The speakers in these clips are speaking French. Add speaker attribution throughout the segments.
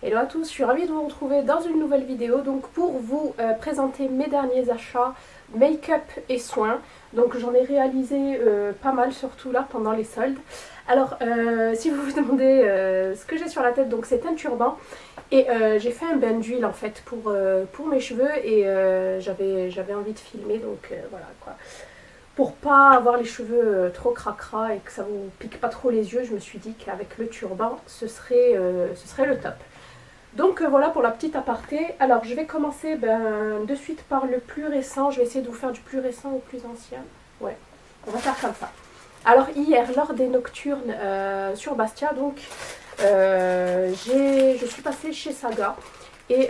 Speaker 1: Hello à tous, je suis ravie de vous retrouver dans une nouvelle vidéo donc pour vous présenter mes derniers achats make-up et soins. Donc j'en ai réalisé pas mal, surtout là pendant les soldes. Alors si vous vous demandez ce que j'ai sur la tête, donc c'est un turban et j'ai fait un bain d'huile en fait pour mes cheveux et j'avais envie de filmer, donc voilà quoi. Pour pas avoir les cheveux trop cracra et que ça vous pique pas trop les yeux, je me suis dit qu'avec le turban ce serait le top. Donc voilà pour la petite aparté. Alors je vais commencer de suite par le plus récent. Je vais essayer de vous faire du plus récent au plus ancien. Ouais, on va faire comme ça. Alors hier, lors des nocturnes sur Bastia, donc je suis passée chez Saga. Et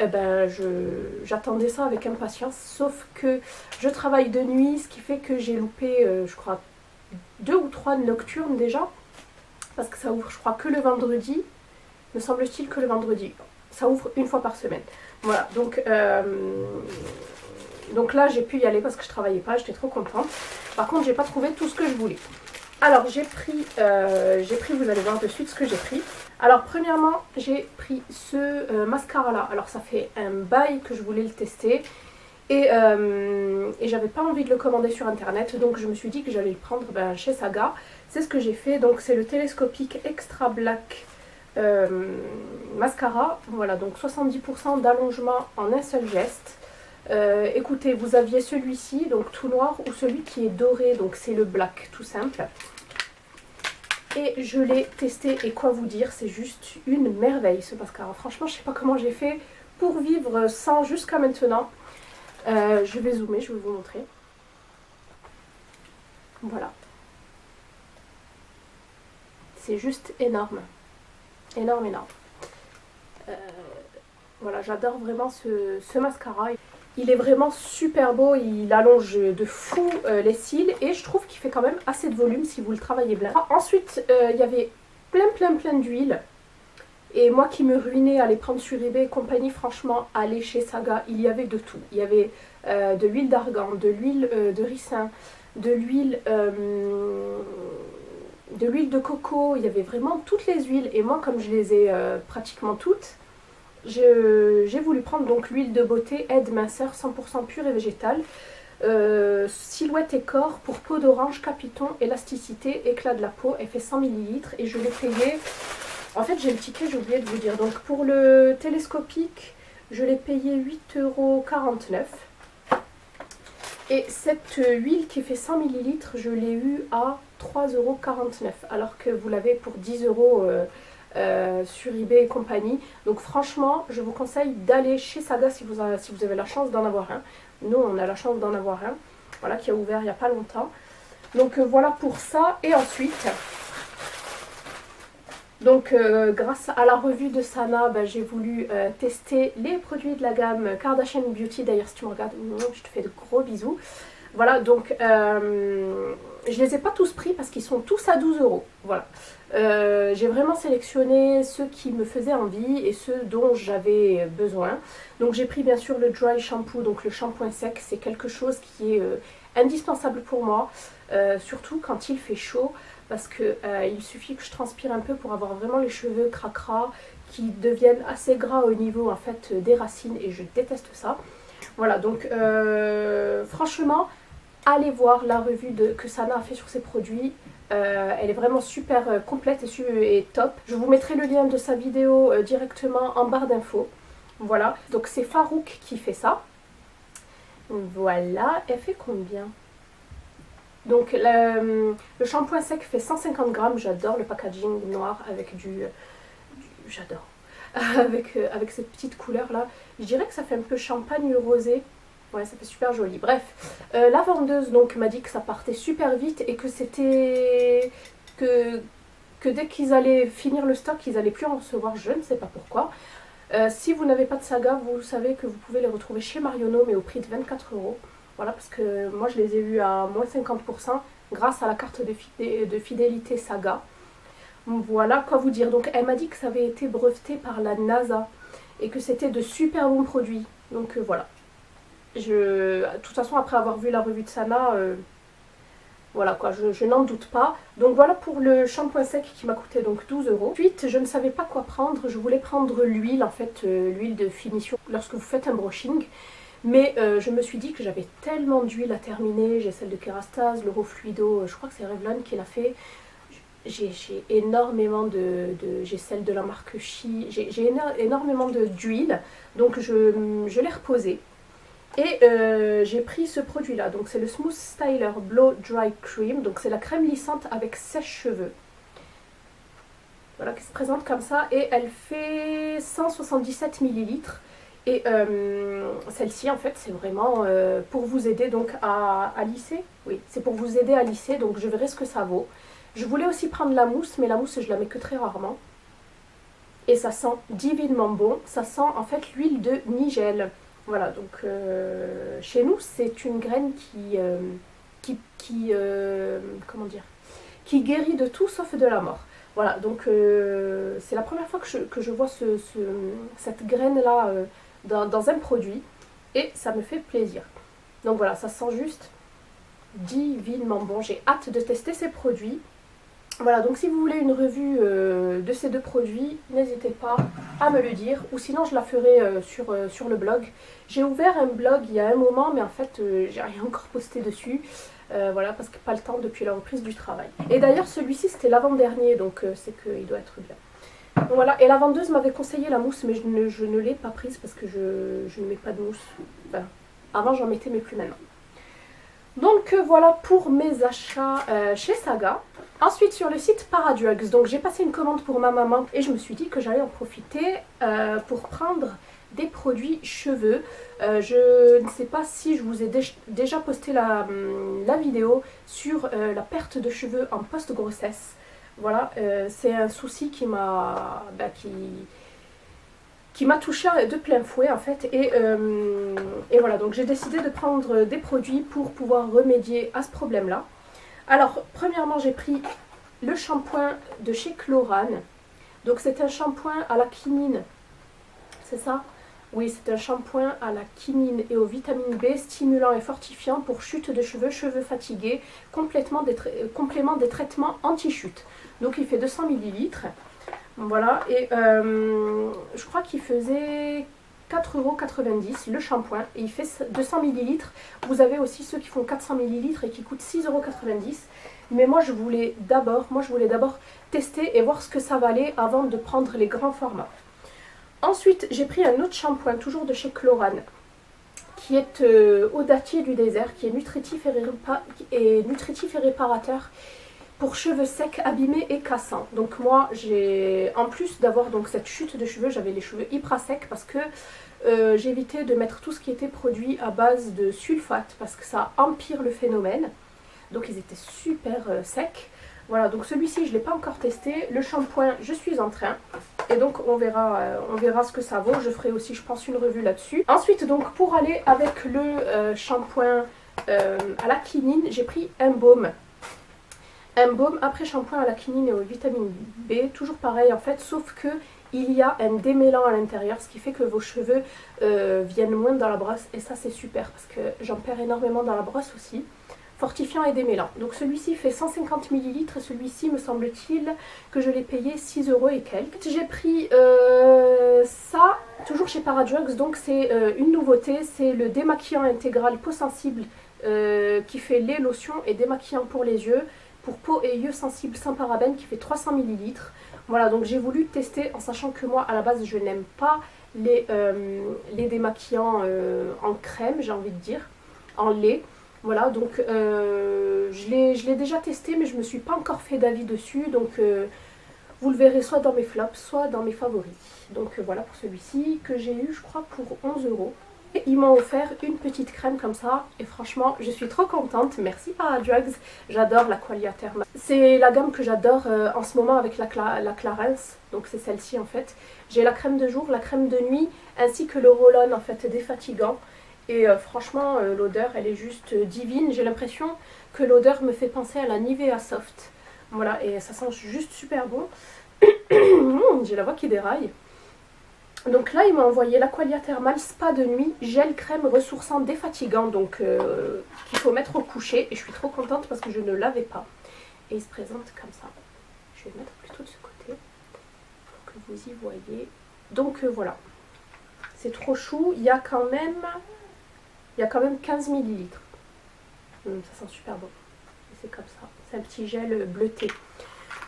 Speaker 1: j'attendais ça avec impatience. Sauf que je travaille de nuit, ce qui fait que j'ai loupé, je crois, 2 ou 3 nocturnes déjà. Parce que ça ouvre, je crois, que le vendredi. Me semble-t-il que le vendredi. Ça ouvre une fois par semaine. Voilà, donc là j'ai pu y aller parce que je travaillais pas, j'étais trop contente. Par contre j'ai pas trouvé tout ce que je voulais. Alors j'ai pris, vous allez voir de suite ce que j'ai pris. Alors premièrement j'ai pris ce mascara là. Alors ça fait un bail que je voulais le tester. Et j'avais pas envie de le commander sur internet, donc je me suis dit que j'allais le prendre chez Saga. C'est ce que j'ai fait, donc c'est le télescopique Extra Black mascara. Voilà, donc 70% d'allongement en un seul geste. Écoutez, vous aviez celui-ci, donc tout noir, ou celui qui est doré, donc c'est le black, tout simple. Et je l'ai testé, et quoi vous dire, c'est juste une merveille ce mascara. Franchement, je sais pas comment j'ai fait pour vivre sans jusqu'à maintenant. Je vais zoomer, je vais vous montrer. Voilà. C'est juste énorme. Énorme, énorme. Voilà, j'adore vraiment ce mascara. Il est vraiment super beau, il allonge de fou les cils et je trouve qu'il fait quand même assez de volume si vous le travaillez bien. Ensuite, il y avait plein d'huile. Et moi qui me ruinais à les prendre sur eBay et compagnie, franchement, aller chez Saga, il y avait de tout. Il y avait de l'huile d'argan, de l'huile de ricin, de l'huile de coco, il y avait vraiment toutes les huiles. Et moi, comme je les ai pratiquement toutes, j'ai voulu prendre donc l'huile de beauté Aide Minceur 100% pure et végétale. Silhouette et corps pour peau d'orange, capiton, élasticité, éclat de la peau. Elle fait 100 ml et je l'ai payé. En fait, j'ai le ticket, j'ai oublié de vous dire. Donc pour le télescopique, je l'ai payé 8,49 €. Et cette huile qui fait 100 ml, je l'ai eue à 3,49 €. Alors que vous l'avez pour 10 € sur eBay et compagnie. Donc franchement, je vous conseille d'aller chez Saga si vous avez la chance d'en avoir un. Nous, on a la chance d'en avoir un. Voilà, qui a ouvert il n'y a pas longtemps. Donc voilà pour ça. Et ensuite... Donc grâce à la revue de Sana, j'ai voulu tester les produits de la gamme Kardashian Beauty. D'ailleurs si tu me regardes, je te fais de gros bisous. Voilà, donc je les ai pas tous pris parce qu'ils sont tous à 12 €. Voilà. J'ai vraiment sélectionné ceux qui me faisaient envie et ceux dont j'avais besoin. Donc j'ai pris bien sûr le dry shampoo, donc le shampoing sec. C'est quelque chose qui est indispensable pour moi, surtout quand il fait chaud. Parce qu'il suffit que je transpire un peu pour avoir vraiment les cheveux cracra qui deviennent assez gras au niveau en fait des racines et je déteste ça. Voilà, donc franchement, allez voir la revue que Sana a fait sur ses produits. Elle est vraiment super complète et top. Je vous mettrai le lien de sa vidéo directement en barre d'infos. Voilà, donc c'est Farouk qui fait ça. Voilà, elle fait combien ? Donc le shampoing sec fait 150 grammes, j'adore le packaging noir avec j'adore, avec cette petite couleur là. Je dirais que ça fait un peu champagne rosé, ouais ça fait super joli. Bref, la vendeuse donc m'a dit que ça partait super vite et que c'était que dès qu'ils allaient finir le stock, ils allaient plus en recevoir, je ne sais pas pourquoi. Si vous n'avez pas de Saga, vous savez que vous pouvez les retrouver chez Marionneau mais au prix de 24 €. Voilà, parce que moi je les ai eus à moins 50% grâce à la carte de fidélité Saga. Voilà, quoi vous dire. Donc elle m'a dit que ça avait été breveté par la NASA et que c'était de super bons produits. Donc voilà. De toute façon, après avoir vu la revue de Sana, Voilà quoi, je n'en doute pas. Donc voilà pour le shampoing sec qui m'a coûté donc 12 euros. Ensuite, je ne savais pas quoi prendre. Je voulais prendre l'huile, en fait, l'huile de finition lorsque vous faites un brushing. Mais je me suis dit que j'avais tellement d'huile à terminer. J'ai celle de Kerastase, l'Euro Fluido, je crois que c'est Revlon qui l'a fait. J'ai énormément j'ai celle de la marque Chi. J'ai énormément d'huile. Donc je l'ai reposée. Et j'ai pris ce produit là, donc c'est le Smooth Styler Blow Dry Cream, donc c'est la crème lissante avec sèche-cheveux. Voilà, qui se présente comme ça, et elle fait 177 millilitres. Et celle-ci en fait c'est vraiment pour vous aider donc à lisser. Oui, c'est pour vous aider à lisser, donc je verrai ce que ça vaut. Je voulais aussi prendre la mousse, mais la mousse je la mets que très rarement. Et ça sent divinement bon, ça sent en fait l'huile de Nigel. Voilà, donc chez nous, c'est une graine comment dire, qui guérit de tout sauf de la mort. Voilà, donc c'est la première fois que je vois cette graine-là dans un produit et ça me fait plaisir. Donc voilà, ça sent juste divinement bon. J'ai hâte de tester ces produits. Voilà, donc si vous voulez une revue de ces deux produits, n'hésitez pas à me le dire. Ou sinon, je la ferai sur le blog. J'ai ouvert un blog il y a un moment, mais en fait, j'ai rien encore posté dessus. Voilà, parce que pas le temps depuis la reprise du travail. Et d'ailleurs, celui-ci, c'était l'avant-dernier, donc c'est qu'il doit être bien. Donc voilà, et la vendeuse m'avait conseillé la mousse, mais je ne l'ai pas prise parce que je ne mets pas de mousse. Enfin, avant, j'en mettais, mais plus maintenant. Donc voilà pour mes achats chez Saga. Ensuite sur le site Paradrugs, donc j'ai passé une commande pour ma maman et je me suis dit que j'allais en profiter pour prendre des produits cheveux. Je ne sais pas si je vous ai déjà posté la vidéo sur la perte de cheveux en post-grossesse. Voilà, c'est un souci qui m'a touchée de plein fouet en fait et voilà, donc j'ai décidé de prendre des produits pour pouvoir remédier à ce problème là. Alors premièrement j'ai pris le shampoing de chez Chlorane, donc c'est un shampoing à la quinine, c'est ça? Oui, c'est un shampoing à la quinine et aux vitamines B, stimulant et fortifiant pour chute de cheveux, cheveux fatigués, complément des traitements anti-chute. Donc il fait 200 millilitres. Voilà, et je crois qu'il faisait 4,90 € le shampoing et il fait 200 ml. Vous avez aussi ceux qui font 400 ml et qui coûtent 6,90 €. Mais moi je voulais d'abord tester et voir ce que ça valait avant de prendre les grands formats. Ensuite, j'ai pris un autre shampoing, toujours de chez Chlorane, qui est au dattier du désert, qui est nutritif et réparateur pour cheveux secs, abîmés et cassants. Donc moi, en plus d'avoir donc cette chute de cheveux, j'avais les cheveux hyper secs parce que j'évitais de mettre tout ce qui était produit à base de sulfate parce que ça empire le phénomène. Donc ils étaient super secs. Voilà, donc celui-ci, je ne l'ai pas encore testé. Le shampoing, je suis en train. Et donc on verra ce que ça vaut. Je ferai aussi, je pense, une revue là-dessus. Ensuite, donc pour aller avec le shampoing à la quinine, j'ai pris un baume. Un baume après shampoing à la quinine et aux vitamines B, toujours pareil en fait, sauf que il y a un démêlant à l'intérieur, ce qui fait que vos cheveux viennent moins dans la brosse, et ça c'est super parce que j'en perds énormément dans la brosse aussi. Fortifiant et démêlant. Donc celui-ci fait 150 ml et celui-ci me semble-t-il que je l'ai payé 6 € et quelques. J'ai pris ça, toujours chez Paradrugs, donc c'est une nouveauté, c'est le démaquillant intégral peau sensible qui fait lait, lotion et démaquillant pour les yeux, pour peau et yeux sensibles sans parabènes, qui fait 300 ml. Voilà, donc j'ai voulu tester en sachant que moi à la base je n'aime pas les démaquillants en crème, j'ai envie de dire, en lait. Voilà, donc je l'ai déjà testé mais je ne me suis pas encore fait d'avis dessus, donc vous le verrez soit dans mes flops, soit dans mes favoris. Donc voilà pour celui-ci que j'ai eu je crois pour 11 €. Et ils m'ont offert une petite crème comme ça et franchement je suis trop contente, merci Paradrugs, j'adore la Qualia Thermal. C'est la gamme que j'adore en ce moment avec la Clarins, donc c'est celle-ci en fait. J'ai la crème de jour, la crème de nuit ainsi que le roll-on en fait défatigant. Et franchement l'odeur elle est juste divine, j'ai l'impression que l'odeur me fait penser à la Nivea Soft. Voilà, et ça sent juste super bon. J'ai la voix qui déraille. Donc là, il m'a envoyé l'Aqualia Thermal Spa de nuit, gel crème ressourçant défatigant, donc qu'il faut mettre au coucher. Et je suis trop contente parce que je ne l'avais pas. Et il se présente comme ça. Je vais le mettre plutôt de ce côté pour que vous y voyez. Donc voilà, c'est trop chou. Il y a quand même 15 millilitres. Ça sent super bon. C'est comme ça. C'est un petit gel bleuté.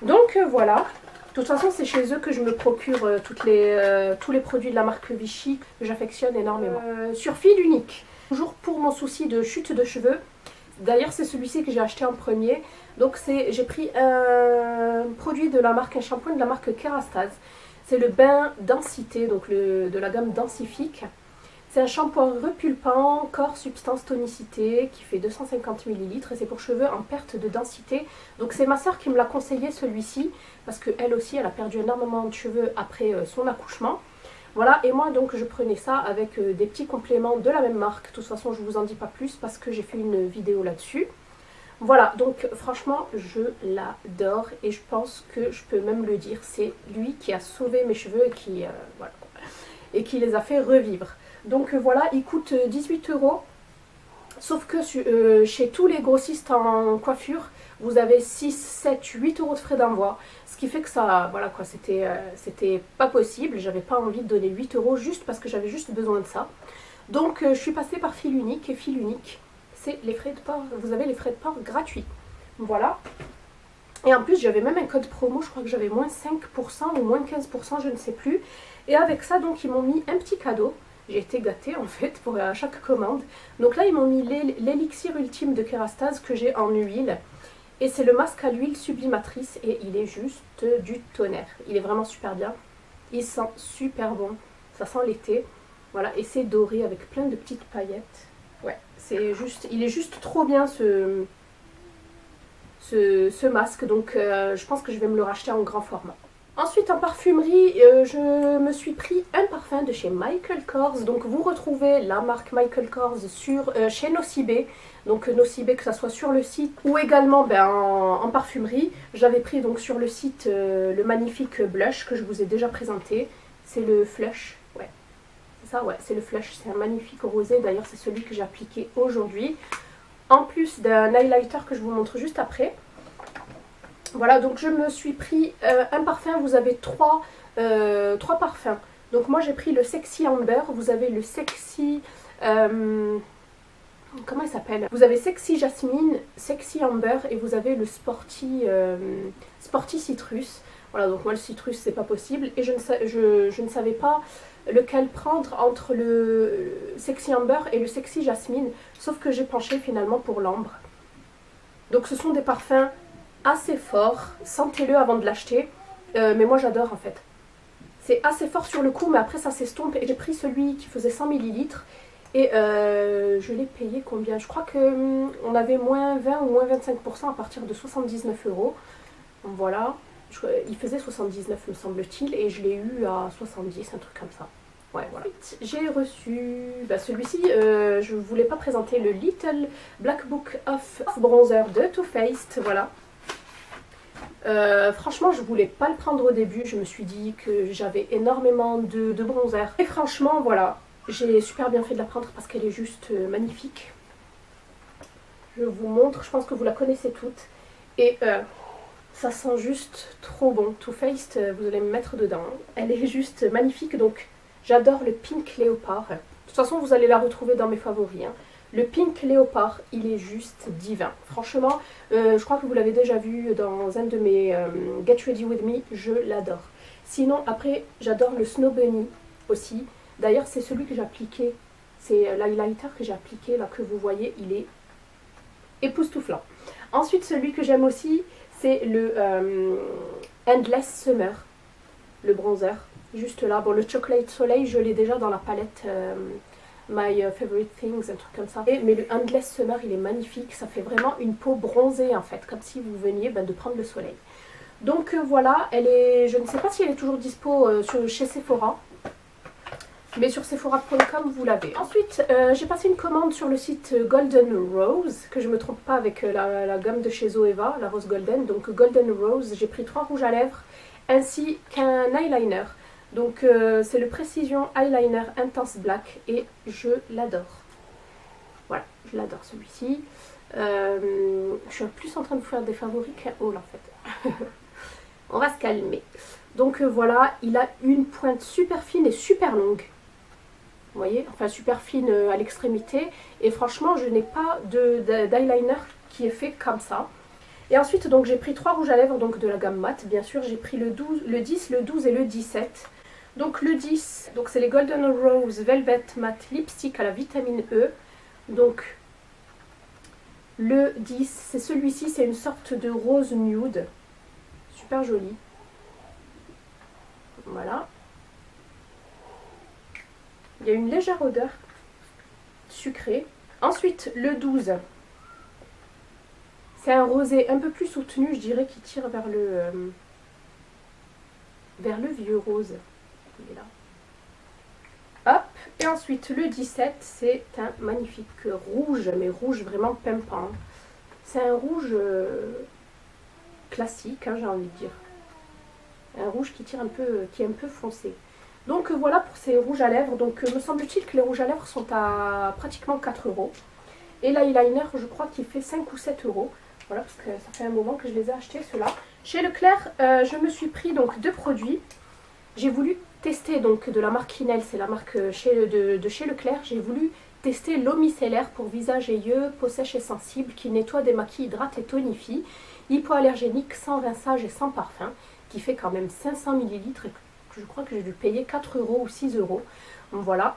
Speaker 1: Donc voilà. De toute façon, c'est chez eux que je me procure tous les produits de la marque Vichy que j'affectionne énormément. Sur fil unique, toujours pour mon souci de chute de cheveux. D'ailleurs, c'est celui-ci que j'ai acheté en premier. Donc j'ai pris un produit de la marque, un shampoing de la marque Kerastase. C'est le bain densité, donc de la gamme densifique. C'est un shampoing repulpant, corps, substance, tonicité, qui fait 250 ml et c'est pour cheveux en perte de densité. Donc c'est ma soeur qui me l'a conseillé celui-ci, parce qu'elle aussi, elle a perdu énormément de cheveux après son accouchement. Voilà, et moi donc je prenais ça avec des petits compléments de la même marque. De toute façon, je vous en dis pas plus parce que j'ai fait une vidéo là-dessus. Voilà, donc franchement, je l'adore et je pense que je peux même le dire. C'est lui qui a sauvé mes cheveux voilà, et qui les a fait revivre. Donc voilà, il coûte 18 €. Sauf que chez tous les grossistes en coiffure, vous avez 6, 7, 8 € de frais d'envoi. Ce qui fait que ça, voilà quoi, c'était pas possible. J'avais pas envie de donner 8 € juste parce que j'avais juste besoin de ça. Donc je suis passée par Fil Unique et Fil Unique, c'est les frais de port. Vous avez les frais de port gratuits. Voilà. Et en plus, j'avais même un code promo, je crois que j'avais moins 5% ou moins 15%, je ne sais plus. Et avec ça, donc, ils m'ont mis un petit cadeau. J'ai été gâtée en fait pour à chaque commande. Donc là ils m'ont mis l'élixir ultime de Kerastase que j'ai en huile. Et c'est le masque à l'huile sublimatrice et il est juste du tonnerre. Il est vraiment super bien. Il sent super bon. Ça sent l'été. Voilà, et c'est doré avec plein de petites paillettes. Ouais, il est juste trop bien ce masque. Donc je pense que je vais me le racheter en grand format. Ensuite en parfumerie, je me suis pris un parfum de chez Michael Kors. Donc vous retrouvez la marque Michael Kors chez Nocibé. Donc Nocibé, que ce soit sur le site ou également en parfumerie. J'avais pris donc sur le site le magnifique blush que je vous ai déjà présenté. C'est le Flush, ouais. C'est ça, ouais, c'est le Flush. C'est un magnifique rosé. D'ailleurs c'est celui que j'ai appliqué aujourd'hui. En plus d'un highlighter que je vous montre juste après. Voilà, donc je me suis pris un parfum, vous avez trois parfums. Donc moi j'ai pris le Sexy Amber, vous avez le Sexy... comment il s'appelle? Vous avez Sexy Jasmine, Sexy Amber et vous avez le Sporty Citrus. Voilà, donc moi le citrus c'est pas possible et je ne savais pas lequel prendre entre le Sexy Amber et le Sexy Jasmine. Sauf que j'ai penché finalement pour l'ambre. Donc ce sont des parfums assez fort, sentez-le avant de l'acheter, mais moi j'adore en fait. C'est assez fort sur le coup, mais après ça s'estompe et j'ai pris celui qui faisait 100 ml et je l'ai payé combien? Je crois qu'on avait moins 20 ou moins 25% à partir de 79 €. Voilà, il faisait 79 me semble-t-il et je l'ai eu à 70, un truc comme ça. Ouais, voilà. J'ai reçu celui-ci, je ne voulais pas présenter le Little Black Book of Bronzer de Too Faced, voilà. Franchement je voulais pas le prendre au début, je me suis dit que j'avais énormément de bronzer. Et franchement voilà, j'ai super bien fait de la prendre parce qu'elle est juste magnifique. Je vous montre, je pense que vous la connaissez toutes. Et ça sent juste trop bon. Too Faced, vous allez me mettre dedans. Elle est juste magnifique, donc j'adore le Pink Léopard. De toute façon vous allez la retrouver dans mes favoris. Hein. Le Pink Léopard, il est juste divin. Franchement, je crois que vous l'avez déjà vu dans un de mes Get Ready With Me, je l'adore. Sinon, après, j'adore le Snow Bunny aussi. D'ailleurs, c'est celui que j'ai appliqué, c'est l'highlighter que j'ai appliqué, là, que vous voyez, il est époustouflant. Ensuite, celui que j'aime aussi, c'est le Endless Summer, le bronzer. Juste là, bon, le Chocolate Soleil, je l'ai déjà dans la palette... My Favorite Things, un truc comme ça. Mais le Endless Summer, il est magnifique. Ça fait vraiment une peau bronzée en fait, comme si vous veniez de prendre le soleil. Donc voilà, elle est, je ne sais pas si elle est toujours dispo chez Sephora. Mais sur sephora.com, vous l'avez. Ensuite, j'ai passé une commande sur le site Golden Rose, que je ne me trompe pas avec la gamme de chez Zoeva, la rose golden. Donc Golden Rose, j'ai pris 3 rouges à lèvres ainsi qu'un eyeliner. Donc c'est le Precision Eyeliner Intense Black et je l'adore. Voilà, je l'adore celui-ci. Je suis plus en train de vous faire des favoris qu'un haul en fait. On va se calmer. Donc voilà, il a une pointe super fine et super longue. Vous voyez, enfin super fine à l'extrémité. Et franchement, je n'ai pas d'eyeliner qui est fait comme ça. Et ensuite, donc j'ai pris 3 rouges à lèvres donc de la gamme mat. Bien sûr, j'ai pris le 10, le 12 et le 17. Donc le 10, donc c'est les Golden Rose Velvet Matte Lipstick à la vitamine E. Donc le 10, c'est celui-ci, c'est une sorte de rose nude. Super joli. Voilà. Il y a une légère odeur sucrée. Ensuite, le 12. C'est un rosé un peu plus soutenu, je dirais, qui tire vers le vieux rose. Il est là. Hop. Et ensuite, le 17, c'est un magnifique rouge, mais rouge vraiment pimpant. C'est un rouge classique, hein, j'ai envie de dire. Un rouge qui tire un peu, qui est un peu foncé. Donc voilà pour ces rouges à lèvres. Donc me semble-t-il que les rouges à lèvres sont à pratiquement 4 €. Et l'eyeliner, je crois qu'il fait 5 ou 7 €. Voilà, parce que ça fait un moment que je les ai achetés, ceux-là. Chez Leclerc, je me suis pris donc 2 produits. J'ai voulu tester donc de la marque Clinel, c'est la marque de chez Leclerc. J'ai voulu tester l'eau micellaire pour visage et yeux, peau sèche et sensible, qui nettoie, démaquille, hydrate et tonifie. Hypoallergénique, sans rinçage et sans parfum, qui fait quand même 500 ml et je crois que j'ai dû payer 4 € ou 6 €. Voilà.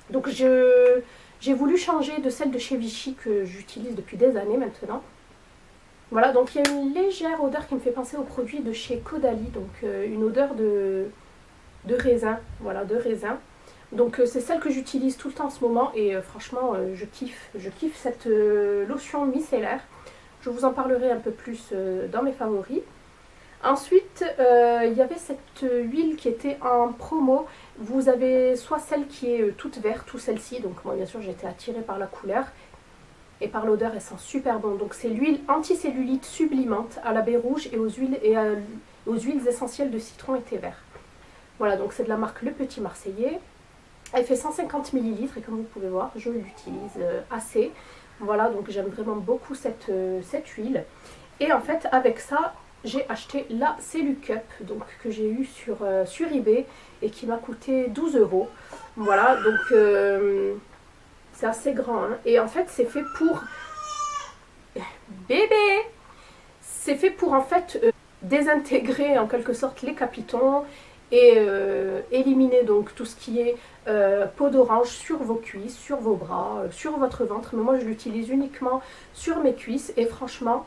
Speaker 1: Donc j'ai voulu changer de celle de chez Vichy que j'utilise depuis des années maintenant. Voilà, donc il y a une légère odeur qui me fait penser aux produits de chez Caudalie, donc une odeur de raisin, voilà, de raisin. Donc c'est celle que j'utilise tout le temps en ce moment et franchement je kiffe cette lotion micellaire. Je vous en parlerai un peu plus dans mes favoris. Ensuite, il y avait cette huile qui était en promo. Vous avez soit celle qui est toute verte ou celle-ci, donc moi bien sûr j'ai été attirée par la couleur. Et par l'odeur, elle sent super bon. Donc c'est l'huile anticellulite sublimante à la baie rouge et aux huiles essentielles de citron et thé vert. Voilà, donc c'est de la marque Le Petit Marseillais. Elle fait 150 ml et comme vous pouvez voir, je l'utilise assez. Voilà, donc j'aime vraiment beaucoup cette huile. Et en fait, avec ça, j'ai acheté la Cellucup, donc que j'ai eu sur eBay et qui m'a coûté 12 €. Voilà, donc c'est assez grand, hein. Et en fait c'est fait pour bébé, c'est fait pour en fait désintégrer en quelque sorte les capitons et éliminer donc tout ce qui est peau d'orange sur vos cuisses, sur vos bras, sur votre ventre. Mais moi je l'utilise uniquement sur mes cuisses et franchement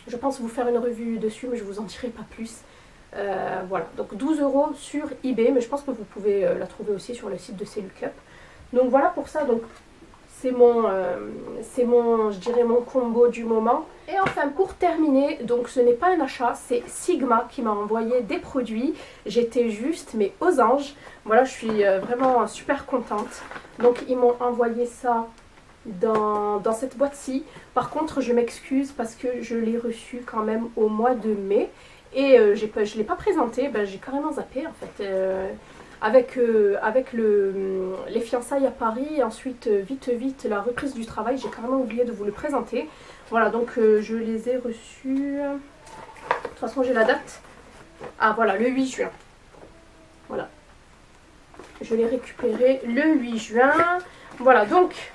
Speaker 1: je pense vous faire une revue dessus, mais je vous en dirai pas plus. Voilà, donc 12 € sur eBay, mais je pense que vous pouvez la trouver aussi sur le site de Cellucup. Donc voilà pour ça, donc c'est je dirais mon combo du moment. Et enfin pour terminer, donc ce n'est pas un achat, c'est Sigma qui m'a envoyé des produits. J'étais juste mais aux anges. Voilà, je suis vraiment super contente. Donc ils m'ont envoyé ça dans cette boîte-ci. Par contre je m'excuse parce que je l'ai reçu quand même au mois de mai. Et je ne l'ai pas présenté, ben, j'ai carrément zappé en fait. Avec les fiançailles à Paris et ensuite vite la reprise du travail, j'ai carrément oublié de vous le présenter. Voilà, donc je les ai reçus, de toute façon j'ai la date, ah voilà, le 8 juin. Voilà, je l'ai récupéré le 8 juin. Voilà, donc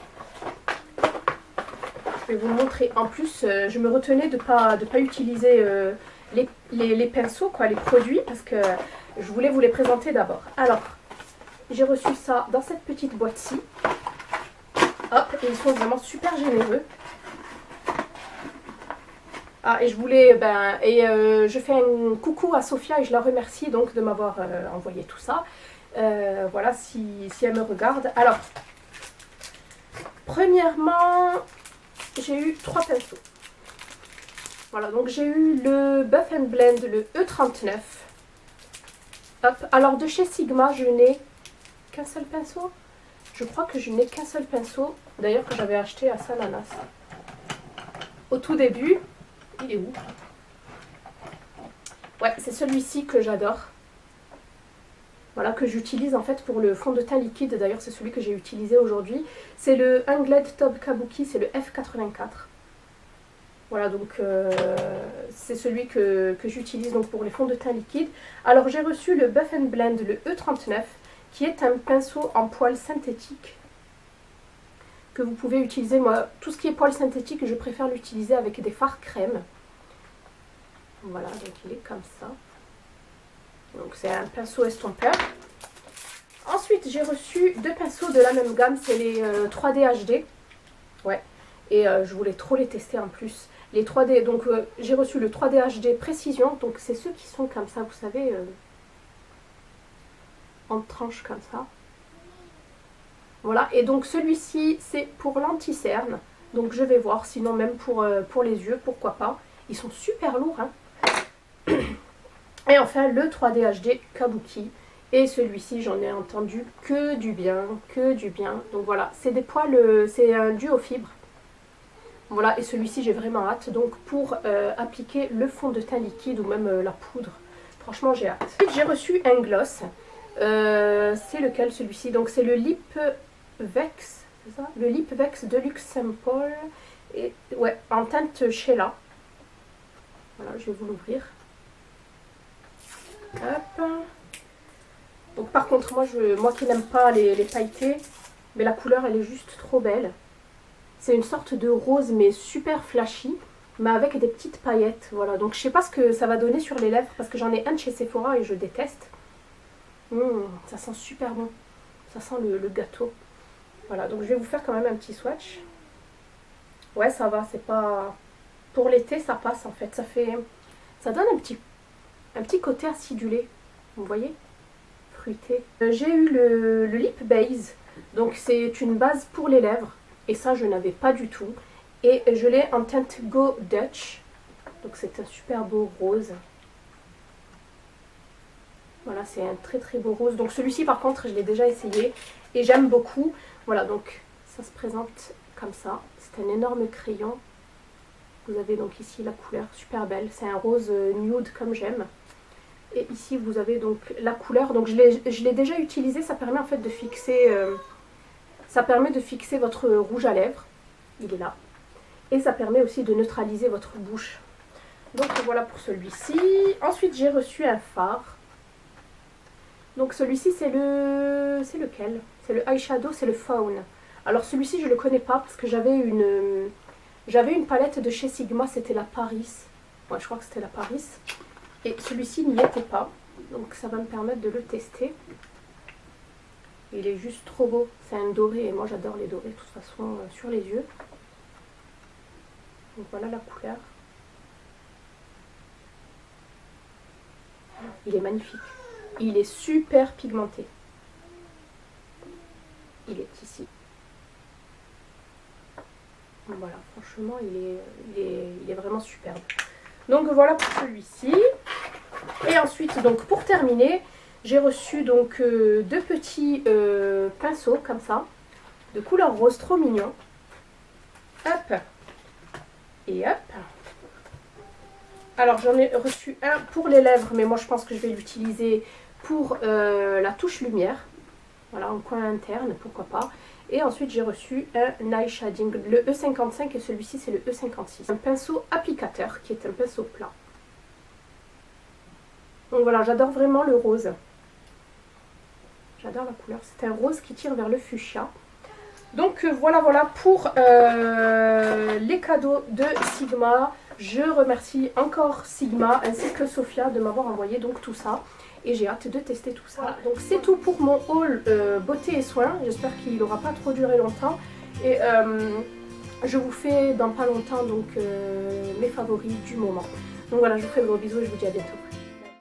Speaker 1: je vais vous montrer. En plus je me retenais de pas utiliser les pinceaux, quoi, les produits, parce que je voulais vous les présenter d'abord. Alors, j'ai reçu ça dans cette petite boîte-ci. Hop, et ils sont vraiment super généreux. Ah, et je voulais, je fais un coucou à Sophia et je la remercie donc de m'avoir envoyé tout ça. Voilà, si elle me regarde. Alors, premièrement, j'ai eu 3 pinceaux. Voilà, donc j'ai eu le Buff and Blend, le E39. Hop, alors de chez Sigma, je n'ai qu'un seul pinceau. Je crois que je n'ai qu'un seul pinceau. D'ailleurs, que j'avais acheté à Salanas. Au tout début, il est où? Ouais, c'est celui-ci que j'adore. Voilà, que j'utilise en fait pour le fond de teint liquide. D'ailleurs, c'est celui que j'ai utilisé aujourd'hui. C'est le Ungled Top Kabuki, c'est le F84. Voilà, donc c'est celui que j'utilise donc pour les fonds de teint liquide. Alors, j'ai reçu le Buff and Blend, le E39, qui est un pinceau en poils synthétique que vous pouvez utiliser. Moi, tout ce qui est poils synthétique, je préfère l'utiliser avec des fards crème. Voilà, donc il est comme ça. Donc c'est un pinceau estompeur. Ensuite, j'ai reçu deux pinceaux de la même gamme, c'est les 3D HD. Ouais, et je voulais trop les tester en plus. Les 3D, donc j'ai reçu le 3D HD Précision, donc c'est ceux qui sont comme ça, vous savez, en tranche comme ça. Voilà, et donc celui-ci, c'est pour l'anti-cerne. Donc je vais voir, sinon même pour les yeux, pourquoi pas. Ils sont super lourds, hein. Et enfin, le 3D HD Kabuki. Et celui-ci, j'en ai entendu que du bien, que du bien. Donc voilà, c'est des poils, c'est un duo fibre. Voilà, et celui-ci, j'ai vraiment hâte. Donc pour appliquer le fond de teint liquide ou même la poudre. Franchement, j'ai hâte. Ensuite, j'ai reçu un gloss. C'est lequel celui-ci? Donc c'est le Lip Vex, c'est ça? Le Lip Vex Deluxe Sample. Et ouais, en teinte Sheila. Voilà, je vais vous l'ouvrir. Hop. Donc par contre, moi qui n'aime pas les pailletés, mais la couleur elle est juste trop belle. C'est une sorte de rose mais super flashy, mais avec des petites paillettes. Voilà, donc je sais pas ce que ça va donner sur les lèvres parce que j'en ai un de chez Sephora et je déteste. Ça sent super bon, ça sent le gâteau. Voilà, donc je vais vous faire quand même un petit swatch. Ouais, ça va, c'est pas... Pour l'été, ça passe en fait. Ça donne un petit côté acidulé, vous voyez, fruité. J'ai eu le Lip Base, donc c'est une base pour les lèvres, et ça je n'avais pas du tout. Et je l'ai en teinte Go Dutch, donc c'est un super beau rose. Voilà, c'est un très très beau rose. Donc celui-ci par contre, je l'ai déjà essayé, et j'aime beaucoup. Voilà, donc ça se présente comme ça. C'est un énorme crayon. Vous avez donc ici la couleur, super belle. C'est un rose nude comme j'aime. Et ici vous avez donc la couleur. Donc je l'ai déjà utilisé. Ça permet en fait de fixer, votre rouge à lèvres. Il est là. Et ça permet aussi de neutraliser votre bouche. Donc voilà pour celui-ci. Ensuite j'ai reçu un fard. Donc celui-ci c'est lequel? C'est le eyeshadow, c'est le Fawn. Alors celui-ci je ne le connais pas parce que j'avais une palette de chez Sigma, c'était la Paris. Ouais, je crois que c'était la Paris. Et celui-ci n'y était pas. Donc ça va me permettre de le tester. Il est juste trop beau. C'est un doré et moi j'adore les dorés de toute façon sur les yeux. Donc voilà la couleur. Il est magnifique. Il est super pigmenté. Il est ici. Voilà, franchement, il est vraiment superbe. Donc voilà pour celui-ci. Et ensuite, donc pour terminer, j'ai reçu donc deux petits pinceaux comme ça, de couleur rose, trop mignon. Hop. Et hop. Alors j'en ai reçu un pour les lèvres, mais moi je pense que je vais l'utiliser pour la touche lumière. Voilà, en coin interne, pourquoi pas. Et ensuite j'ai reçu un eye shading, le E55 et celui-ci c'est le E56. Un pinceau applicateur qui est un pinceau plat. Donc voilà, j'adore vraiment le rose. J'adore la couleur, c'est un rose qui tire vers le fuchsia. Donc voilà pour les cadeaux de Sigma. Je remercie encore Sigma ainsi que Sophia de m'avoir envoyé donc tout ça. Et j'ai hâte de tester tout ça. Voilà, donc c'est tout pour mon haul beauté et soins. J'espère qu'il n'aura pas trop duré longtemps. Et je vous fais dans pas longtemps donc mes favoris du moment. Donc voilà, je vous fais de gros bisous et je vous dis à bientôt.